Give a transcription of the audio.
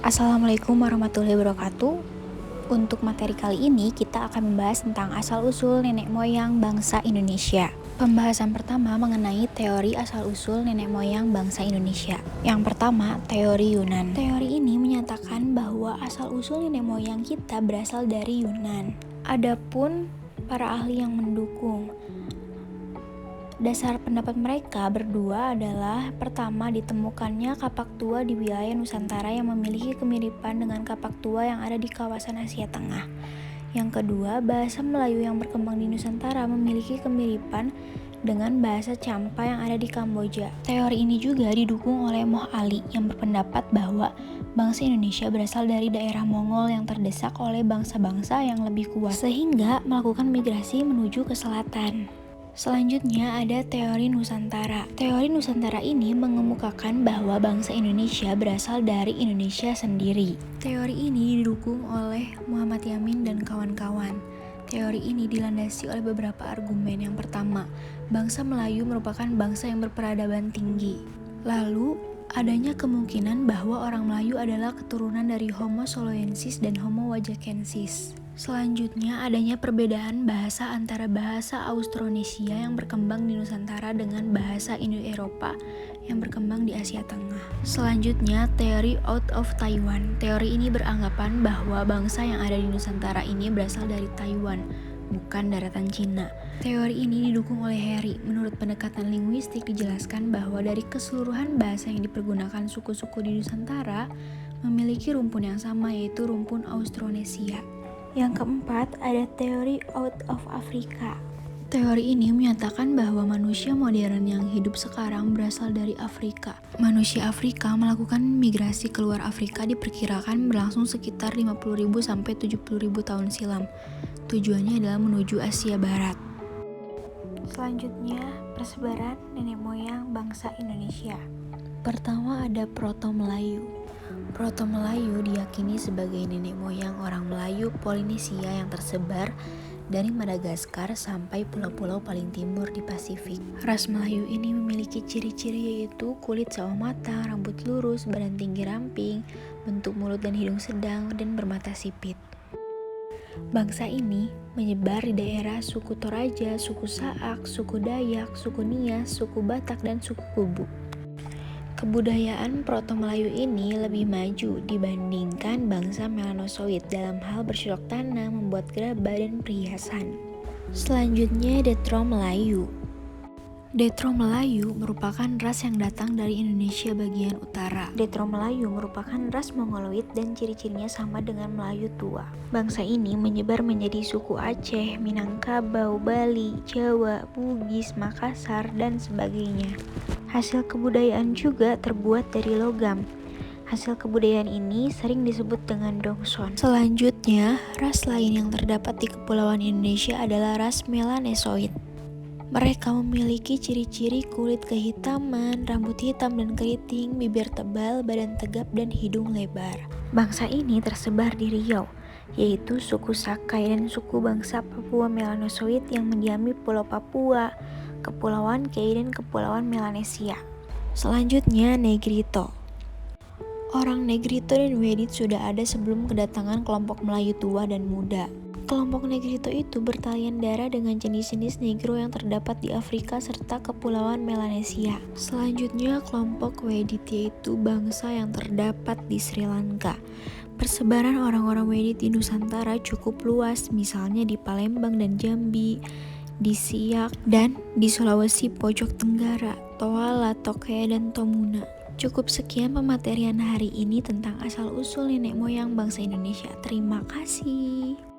Assalamualaikum warahmatullahi wabarakatuh. Untuk materi kali ini kita akan membahas tentang asal-usul nenek moyang bangsa Indonesia. Pembahasan pertama mengenai teori asal-usul nenek moyang bangsa Indonesia. Yang pertama, teori Yunan. Teori ini menyatakan bahwa asal-usul nenek moyang kita berasal dari Yunan. Adapun para ahli yang mendukung dasar pendapat mereka berdua adalah pertama, ditemukannya kapak tua di wilayah Nusantara yang memiliki kemiripan dengan kapak tua yang ada di kawasan Asia Tengah. Yang kedua, bahasa Melayu yang berkembang di Nusantara memiliki kemiripan dengan bahasa Champa yang ada di Kamboja. Teori ini juga didukung oleh Moh Ali yang berpendapat bahwa bangsa Indonesia berasal dari daerah Mongol yang terdesak oleh bangsa-bangsa yang lebih kuat, sehingga melakukan migrasi menuju ke selatan. Selanjutnya ada teori Nusantara. Teori Nusantara ini mengemukakan bahwa bangsa Indonesia berasal dari Indonesia sendiri. Teori ini didukung oleh Muhammad Yamin dan kawan-kawan. Teori ini dilandasi oleh beberapa argumen. Yang pertama, bangsa Melayu merupakan bangsa yang berperadaban tinggi. Lalu, adanya kemungkinan bahwa orang Melayu adalah keturunan dari Homo soloensis dan Homo wajakensis. Selanjutnya, adanya perbedaan bahasa antara bahasa Austronesia yang berkembang di Nusantara dengan bahasa Indo-Eropa yang berkembang di Asia Tengah. Selanjutnya, teori out of Taiwan. Teori ini beranggapan bahwa bangsa yang ada di Nusantara ini berasal dari Taiwan, bukan daratan Cina. Teori ini didukung oleh Harry. Menurut pendekatan linguistik dijelaskan bahwa dari keseluruhan bahasa yang dipergunakan suku-suku di Nusantara memiliki rumpun yang sama, yaitu rumpun Austronesia. Yang keempat, ada teori out of Africa. Teori ini menyatakan bahwa manusia modern yang hidup sekarang berasal dari Afrika. Manusia Afrika melakukan migrasi keluar Afrika diperkirakan berlangsung sekitar 50.000 sampai 70.000 tahun silam. Tujuannya adalah menuju Asia Barat. Selanjutnya, persebaran nenek moyang bangsa Indonesia. Pertama ada Proto-Melayu. Proto-Melayu diyakini sebagai nenek moyang orang Melayu Polinesia yang tersebar dari Madagaskar sampai pulau-pulau paling timur di Pasifik. Ras Melayu ini memiliki ciri-ciri yaitu kulit sawah matang, rambut lurus, badan tinggi ramping, bentuk mulut dan hidung sedang, dan bermata sipit. Bangsa ini menyebar di daerah suku Toraja, suku Saak, suku Dayak, suku Nias, suku Batak, dan suku Kubu. Kebudayaan Proto-Melayu ini lebih maju dibandingkan bangsa Melanosoid dalam hal bercocok tanam, membuat gerabah, dan perhiasan. Selanjutnya, Detro Melayu. Detro Melayu merupakan ras yang datang dari Indonesia bagian utara. Detro Melayu merupakan ras Mongoloid dan ciri-cirinya sama dengan Melayu tua. Bangsa ini menyebar menjadi suku Aceh, Minangkabau, Bali, Jawa, Bugis, Makassar, dan sebagainya. Hasil kebudayaan juga terbuat dari logam. Hasil kebudayaan ini sering disebut dengan Dongson. Selanjutnya, ras lain yang terdapat di Kepulauan Indonesia adalah ras Melanesoid. Mereka memiliki ciri-ciri kulit kehitaman, rambut hitam dan keriting, bibir tebal, badan tegap, dan hidung lebar. Bangsa ini tersebar di Riau, yaitu suku Sakai dan suku bangsa Papua Melanosoid yang mendiami Pulau Papua, Kepulauan Kei, dan Kepulauan Melanesia. Selanjutnya, Negrito. Orang Negrito dan Wedit sudah ada sebelum kedatangan kelompok Melayu tua dan muda. Kelompok Negrito itu bertalian darah dengan jenis-jenis Negro yang terdapat di Afrika serta Kepulauan Melanesia. Selanjutnya, kelompok Wedit yaitu bangsa yang terdapat di Sri Lanka. Persebaran orang-orang Wedit di Nusantara cukup luas, misalnya di Palembang dan Jambi, di Siak, dan di Sulawesi Pojok Tenggara, Toala, Tokea, dan Tomuna. Cukup sekian pematerian hari ini tentang asal-usul nenek moyang bangsa Indonesia. Terima kasih.